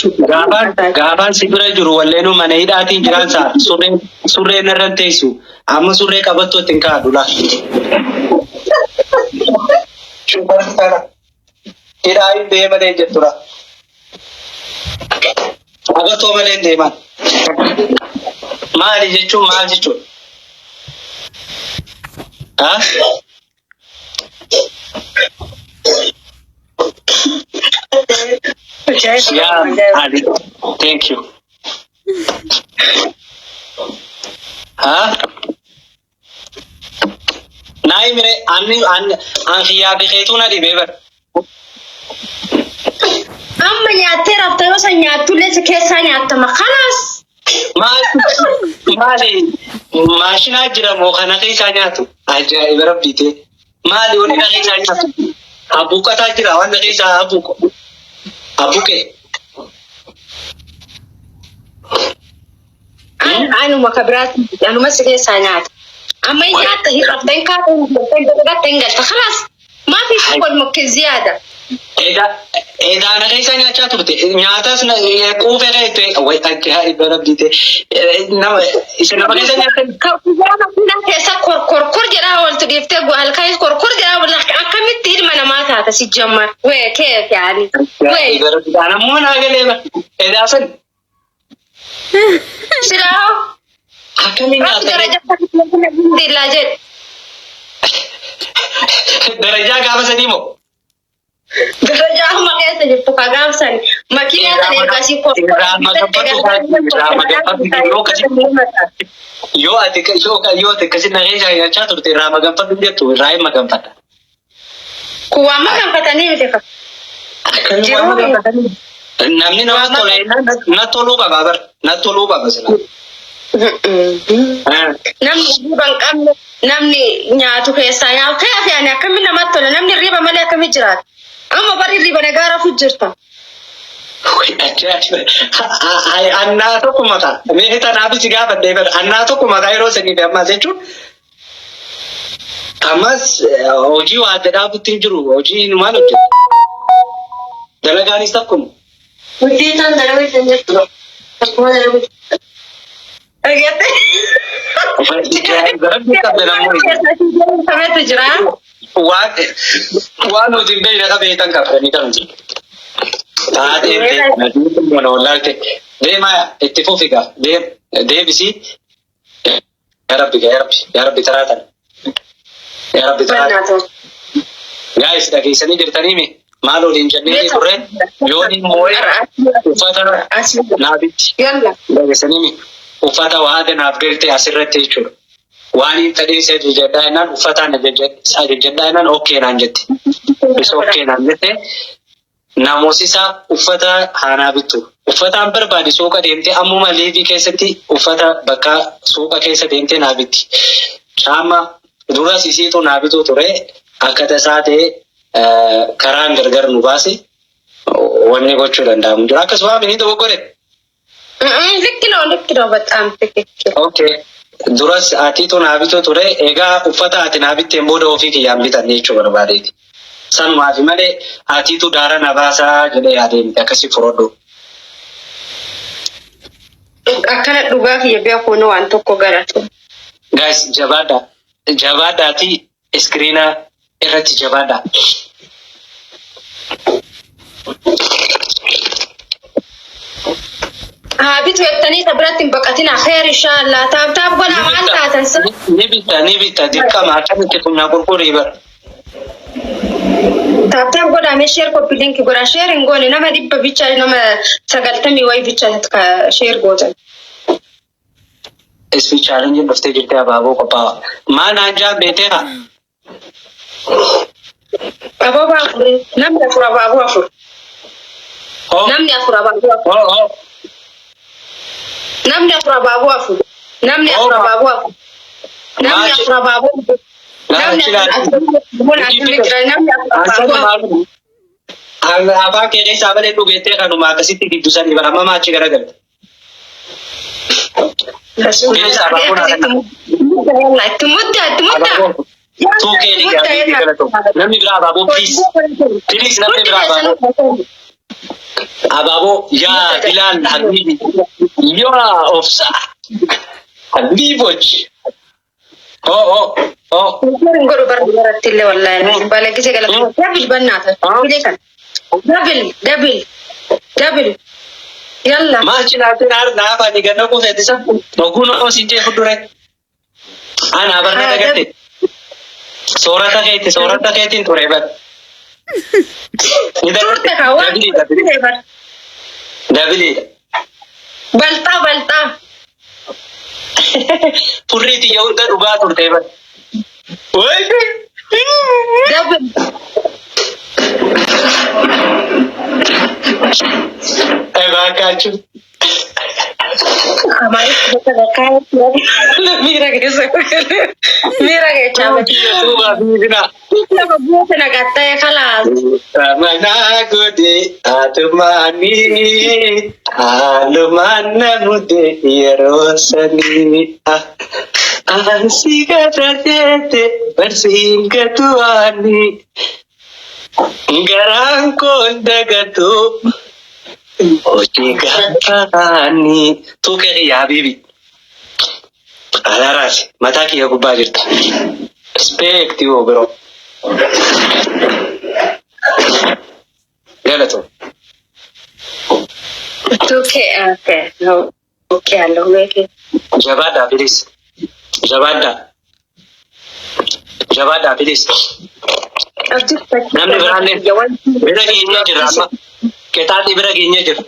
Gaafaan si bira jiru walleenuu mana hidhaatiin jiraansa surreen irra teessu amma surree qabattuutti hin kaadhu la. Hidhaa hin deemalee jettura. Qabattoo malee hin deeman. Maali jechuun maal jechuudha? Yeah, Ali. Thank you. Naai mere anhiyaa bikeetuna dhibeebar. Amma nyaattee rafta yoo san nyaattullee si keessaa nyaattama kanaas. Maali maashinaa jira moo kana keessaa nyaatu? Ajaa'iba rabbiite. Maali wani na keessaa nyaatu? Abuuqataa jira waan na keessaa abuuqo. Abuuqe. Anuma kabiraatti anuma si keessaa nyaata. Amma nyaatta hin rafteen kaatee galta kanaas maafi wal mukke ziyaada. Egaa na keessa nyaachaa turte nyaatas quufee keettee way ajaa'iba rabbiite. Isa nama keessa nyaatan. Kan keessa korkor jedhaa ooltu dhiiftee halkaayis korkor jedhaa akkamitti ilma namaa taata si jammar. Wee keef yaani. Wee. Namuu naa galeeba. Edaa san. Silaa. Akkamiin nyaata. Dillaa jedhe. Darajaa gaafa sadii moo? Darajaa amma keessa jirtu ka gaafsan makiinaa sana ergasii yoo ati akkasii na keessa nyaachaa turte irraa maganfadhu jettu irraa hin maganfadha. Kuwaa maganfatanii miti fa. Namni nama tole na toluu qaba bar na toluu qaba sila. Namni riba hin qabne namni nyaatu keessaa nyaatu ta'eef yaani akkamiin namatti tola namni riba malee akkamiin jiraata. Amma bari riba nagaa rafu jirta. Annaa tokko mataa. Mee tanaafis gaafadhee bara annaa tokko mataa yeroo sanii fi ammas jechuun. Ammas hojii waa adda dhaabutti hin jiru. Hojii maal hojjetu? Dalagaanis takkuma. Hojii isaan dalagaa hin jirtu. Akkuma dalagaa. Argate. Kametu jira. Waan hojii hin beekne qabeetan qabdanii kan hojii. Taatee mana wallaalte deemaa itti fufiga deebisii. Yaa Rabbi taraatan. Yaa Rabbi taraatan. Guys dhageessanii jirtanii mi? Maal waliin jennee turre yoon immoo uffata naabitti. Dhageessanii mi? Uffata waada naaf galtee asirratti jechuudha. Waan hin ta'in sadii jedhaa inaan uffataan jedhaa inaan okkee naan jette. Isa okkee naan jette namoosisa uffata haanaa bittu. Uffataan barbaade suuqa deemtee ammuma liivii keessatti uffata bakka suuqa keessa deemtee naa bitti. Caama duras isiitu naa bituu ture akka tasaa ta'e karaan gargar nu baase wanni gochuu danda'amu jira. Akkasuma minii tokko godhe. Likkidoo በጣም ትክክል. Okay. Duras atiitu naa bituu ture egaa uffata ati naa bitteen booda ofii kiyyaan bitanne jechuu barbaadeeti. Sanumaafi malee atiitu daara na baasaa jedhee yaadeen akkasii furodhu. Akkana dhugaa kiyya beekuun waan tokko garatu. Guys jabaadhaati iskiriina irratti jabaadha. Bitu jettanii biratti hin baqatina kheer inshallah taab godha maal taatan ni bitta dirqama akkamitti kunnaa gurgurii bara. Taab godha mee share copy link godha share hin goone nama dhibba bicha nama 90 way bicha ka share gootan. SP challenge dhuftee jirte abaaboo qophaa. Maan anjaa beeteera. Abaaboo afur namni afur abaaboo afur. Namni afur abaaboo afur. Namni afur abaaboo afur. Namni afur abaaboo afur. Namni afur abaaboo afur. Namni afur. Afaan keenya isaa malee dhugeettee kanuma akkasitti giddu sanii bara amma maachi garagalte. Itti mudda. Namni biraa abaaboo please namni biraa abaaboo. أبابو يا بلال حبيبي يا أوفسا حبيبوش Guru barat tille wallahi bala kise kala double banata kile kan double yalla ما أجينا تنار نافع نيجانا كوس إديسا نقول أو سينجي فدورة أنا أبرنا دكتي سورة تكيتين توريبا surta kawan دابلي balta فريتي يوم ده ربع توريبا وين double أبغى كاتشو हमारे mira que se mira que chava se na gata ya khalas mana gode atmani alumana mude yerosani ansika tete bersinga tuani garangko dagatu Ojigatani tu kaya ya bibi. Alaras mata ki aku bajirta. Respect you bro. Galato. tu ke no okay allo weke Jabada please. Jabada please. Namni berani. Beda gini jira amma. Ketati bera gini jira.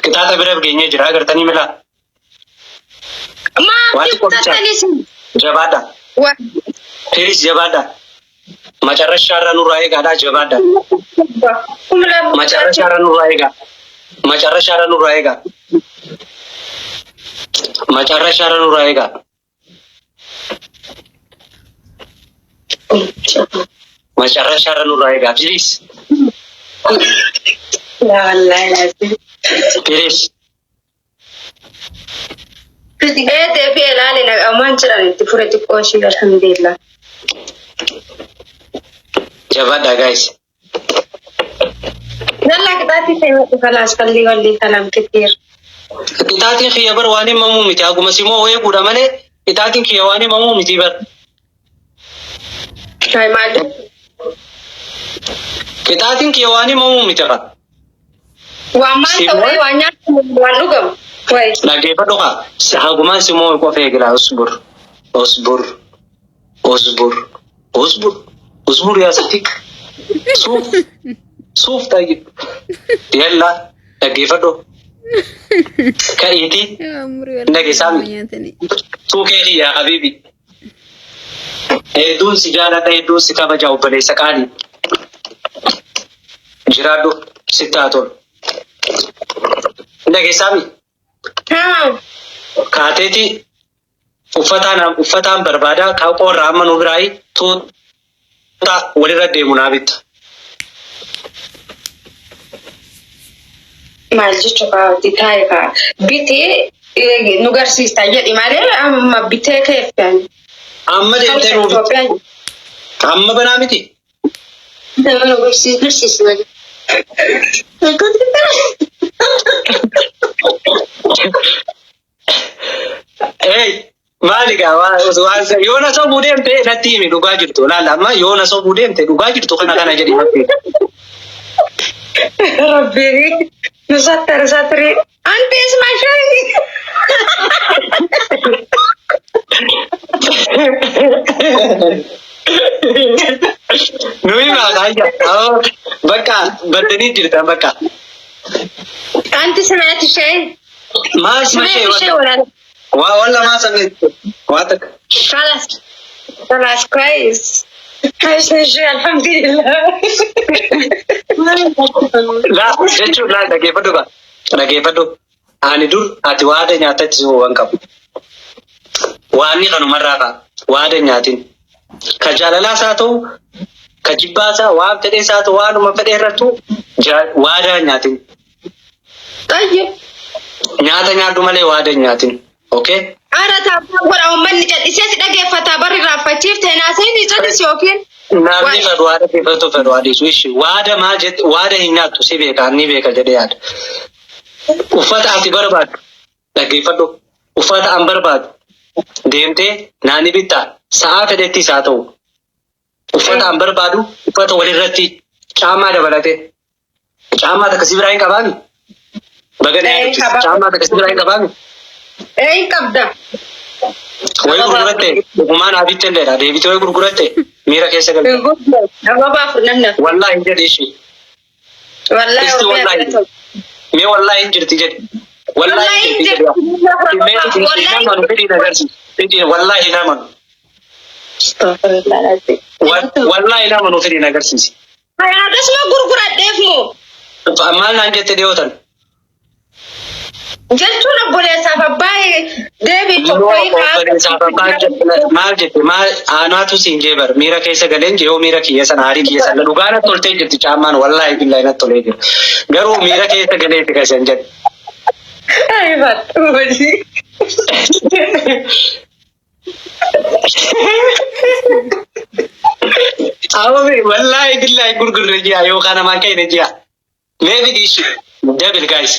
Ketata bera gini jira agar tani mila. ma Jabada. Please Jabada. Macara syara nuraega da Jabada. Macara syara nuraega. Macara syara nuraega. Macara syara nuraega. Macara syara nuraega. Please. la wallahi Please. de fi elale na aman chira ti furati koshi alhamdulillah Jabada guys. nalla kitati se khalas kalli walli kalam kitir Itaatiin khiyyabar waan himamu miti akkuma simoo wayii gudha malee itaatiin kiyya waan himamu miti bar. hay mal Itaatiin kiyya waan himamu miti qa. wa man tawai wa nya wa lugam wai Dhaggeeffadhu qa. Hagumaan simoo qofa eegala usbur yaa satti. Suuf taa'e. Yalla dhaggeeffadhu. Ka'iiti. Dhageessaami. Suukee kiyyaa habiibi. Hedduun si jaalladha hedduun si kabaja obboleessa qaali. Jiraadhu sitti haa tolu. Dhageessaami. ha Kaateeti uffataan barbaada qaaqoo irraa amma nu biraayi tuuta walirra deemu naa bitta. mal jicho ka titai ka biti nu garsiista jedhi malee amma bitee keeffan Amma deemtee nuu bitta. Amma banaa miti. nu garsiisu Maali gaa waan yoona sobuu deemte natti himi dhugaa jirtu laala amma yoona sobuu deemte dhugaa jirtu kana jedhi natti. rabbi nu satri anti isma shayni Nuyi maa kaayya. Bakka baddanii jirtan bakka. anti sami'ati shay Maal shay wala wala maa sameetu waa takka. خلاص كويس عايش نجي الحمد لله Laa jechuun laal dhaggeeffadhu qa. Dhaggeeffadhu. Ani dur ati waada nyaatatti si waan qabu. Waanni kanumarraa qa. Waada nyaatin. Ka jaalalaas haa ta'u, ka jibbaas waan fedhees haa ta'u, waanuma fedhee irrattu waada nyaatin. طيب Nyaata nyaadhu malee waada nyaatin. Okay? أنا تابع ولا أمني جد إسيس دقي فتابر رافعتيف تناسين يجلس يوكين namni fedhu waada fedhatu fedhu adiisu ishi waada maa jette waada hin nyaattu si beeka ni beeka jedhee yaada. Uffata ati barbaadu dhaggeeffadhu uffata an barbaadu deemtee naani bittaa sa'aa fedhettis haa ta'u uffata an barbaadu uffata walirratti caamaa dabalatee caamaa takka si biraa hin qabaami bagana caamaa takka si biraa hin qabaami. Qabda. Wayii gurguratte dhugumaan abitti illee deebitee wayii gurguratte miira keessa galte. Gabaaf namna. Wallaahi hin jedhe ishee. Wallaahi. Mee wallaahi hin jirti jedhe. Wallaahi hin jirti jedhe. Wallaahi namanu. Wallaahi namanu fedhiin agarsiisi. Akkasuma gurguradheef moo? Maal naan jette dhiyootan? Jechuun obboleessaaf abbaa deebii maal jette maal aanaatu siin jee bar miira keessa galeen jee yoo miira kiyya sana aarii kiyya sana dhugaa natti toltee jirti caammaan wallaahi billahi natti tolee jira garuu miira keessa galeeti kasan jedhe. Awwaami wallaahi billahi gurgurre ji'a yookaan namaan ka'e ji'a mee bidhiisu dabil guys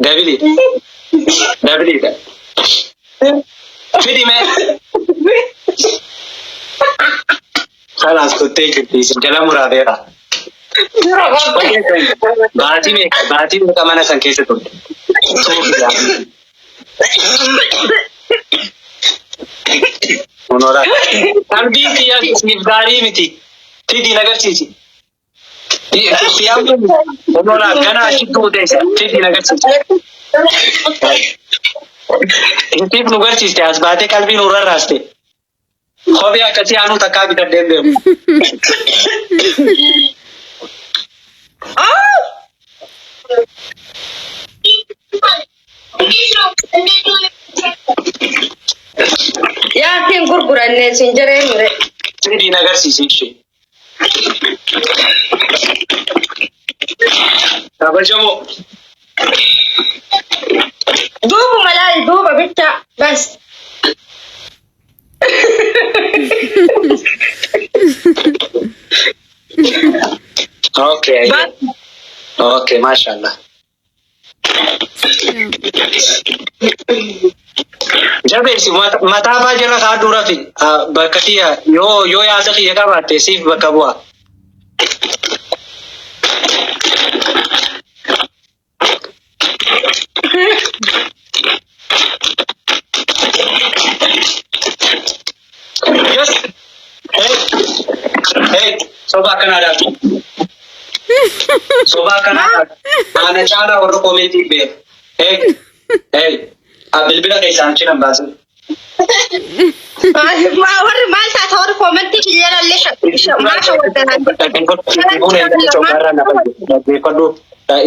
dabili. Dabili. Fidi mee. Kalaas kuttee jirti jala muraateera. Baatii meeqa mana san keessa turte. Honoraa. Qalbii kiyya siif gaarii miti. Fidi nagarsiisi. Honoraa gana achitti uteessa. Fidi nagarsiisi. Intiif nu garsiiste as baatee qalbii nu rarraaste. Kophee akkasii aanuu takkaa bitadhee beeku. Yaakiin gurgurannee siin jireen mure. Fidii agarsiisi ishee. Kabajamoo. Duuba malaali duuba bicha bas. Okay. Okay, mashallah. Jabeesi mataa baa jala kaa dura fi bakka kiyya yoo yaasa kiyya qabaatte siif bakka bu'a. Yes. Hey, soba kanada. Soba kanada. Ana chala warra komiti be. Hey. Bilbila keessaan cina baasu. Warri maal taata warri komantii kiyyaalallee maasha waddanaan.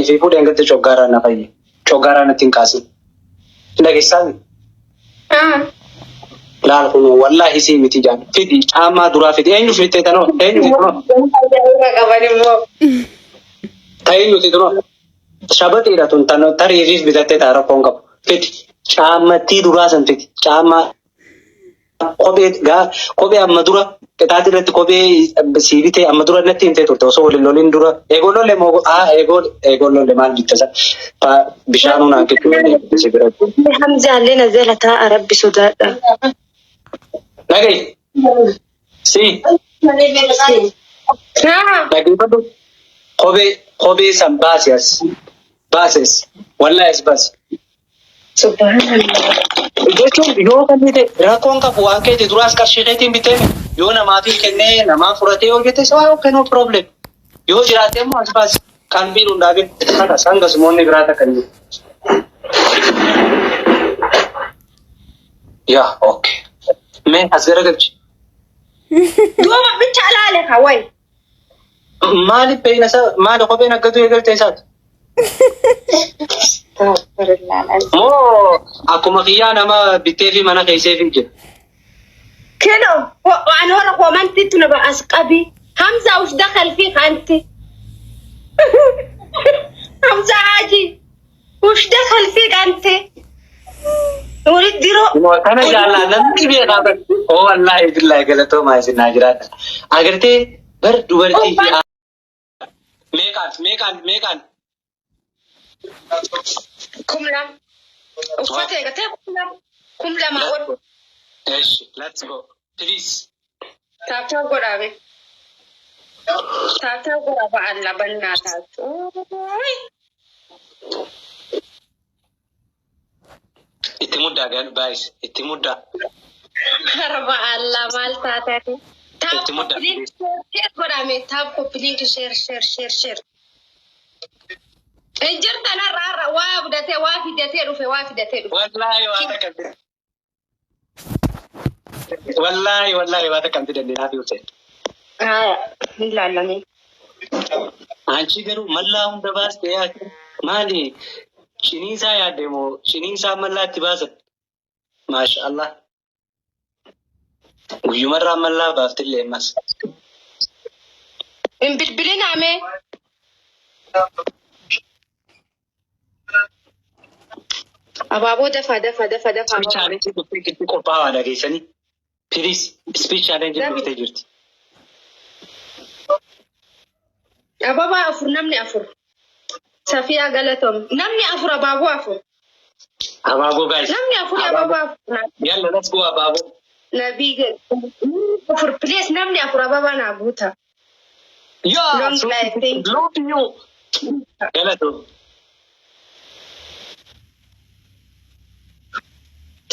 Ifee fuudhee angatti coggaarraa na fayye. Coggaarraa natti hin kaasin. Dhageessaan. Laal kun wallahi si miti jaan. Fidi caamaa duraa fidi. Eenyu fittee tanoo? Eenyu fittee tanoo? Eenyu fittee tanoo? Shabaxiidha tun tanoo tariifiif bitattee ta'a rakkoon qabu. Fidi. Caammattii duraa san fidi. Caamaa kophee amma dura qixaati irratti kophee siibitee amma dura natti himtee turte osoo waliin loliin dura eegollolle moo eegollolle maal jittasa bishaanuu naan kittuu si biratti. Hamzaallee na jala taa'a rabbi sodaadha. Nagay. Si. Dhaggeeffadhu. Kophee san baasias. Baases. Wallahi baas. Jechuun yoo kan bite rakkoon qabu waan keeti duraas qarshii keetiin bitee yoo namaatiif kennee namaa fudhatee yoo jette waa okay no problem. Yoo jiraate immoo as baas qalbii hundaafin kana sangas moonni biraa takkan jiru. Yaa okay. Mee as garagalchi. Duuba bicha alaale hawai. Maaliif beeyna maali kopheen akkatu eegaltee isaati? Moo akkuma kiyyaa nama bittee fi mana keessee fi jira. Kilo waan warra komantii tuna ba'as qabi. Hamza uf dakal fi kanti. Hamza haji uf dakal fi kanti. Nurit diro. Kana jaalladha namni beekaa. Oh wallahi billahi galatoomaa isin naa jiraadha. Agartee bar dubartii fi meeqaan kumlam uffata eegatee kumlama ol Yes, let's go please taatoo godhame taatoo godhaba alla bannaa taatoo itti muddaa gal baay'is itti muddaa harba alla maal taatati itti muddaa godhame taapko blink share Ejirtana rara waa fidatee dhufe wallahi waa takkamti dandeenya fi ufte ilaalame anchi garuu mallaa hunda baaste yaate maali ciniinsaa yaadde moo ciniinsaa mallaatti baasan maasha Allah guyyumarraa mallaa baaftillee ammas in bilbiliname Ababo dafa. Speech challenge dhufte qophaa'aadha keessanii. Please speech challenge dhuftee jirti. Ababa afur namni afur. Safiyaa Galatom namni afur ababo afur. Ababo guys. Namni afur ababo afur. Yalla let's go ababo. Nabi afur please namni afur ababa na buta. Yeah. Long life. Love you. Galatom.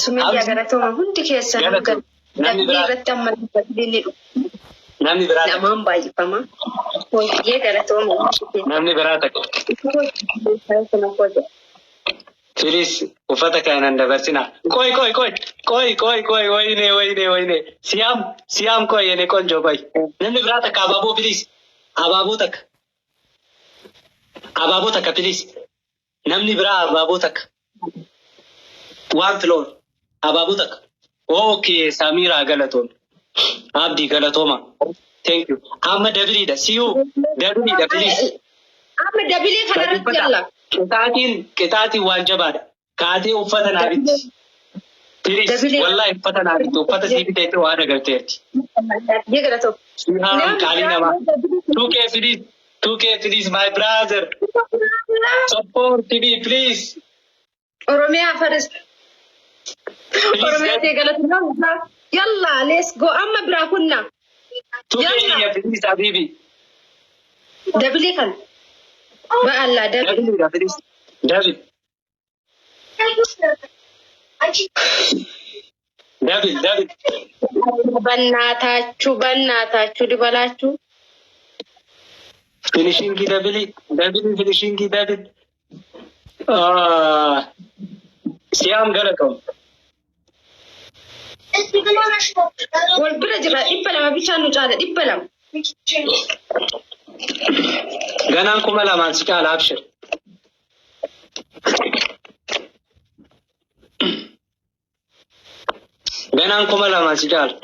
Sumayya Galatoma hundi keessa namni irratti amma dinni namni biraa namaan baay'ifama hojii Galatoma namni biraa takka Filis uffata kanan dabarsina koi wayne siam koi ene konjo koi namni biraa takka ababo Filis ababo takka Filis namni biraa ababo takka one floor Ababu tak. Okay, Samira Galatom. Abdi Galatoma. Thank you. Ahmed Dabrida. See you. Dabrida, please. Ahmed Dabili kanarat yalla. Kitati wanjabada. Kati ufata nabit. Please. Wallahi ufata nabit. Ufata sibite ito wada garterti. Ye Galatom. Sihan Kalina ma. 2K please, my brother. Support TV, please. Oromia first. Oromia Galatoma. Yalla, let's go. Amma brakunna. 2K please, Habibi. Dabili kan. Ba Allah Dabili. David. Bannatachu dibalachu. Finishing ki finishing ki David. Siam Galatom. Wal bira jira ibbalama bichaan nu caala ibbalama. Ganaan kuma lamaan si caala abshir. Ganaan kuma lamaan si caala.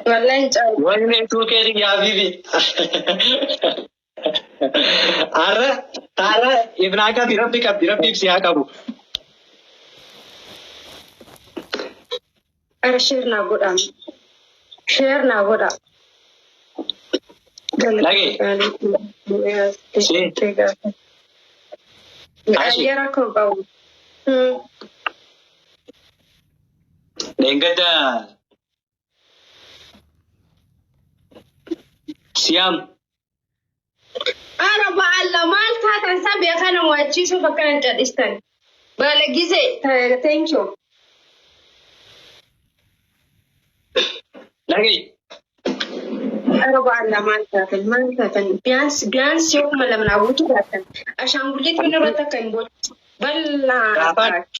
Wallahi caala. Wayne tuukee yaa bibi. Arra ibnaa qabdi rabbi si haa qabu. Share na goda. Lagi. Ayera ko ba? Dengada. Siam. Araba Allah mal taatan sabi kana wachisu fakana jadistan. Bale gize thank you. Lagi. Araba Allah mal taatan bians yung malam na butu taatan. Ashangulit minurata kan bol. Balla.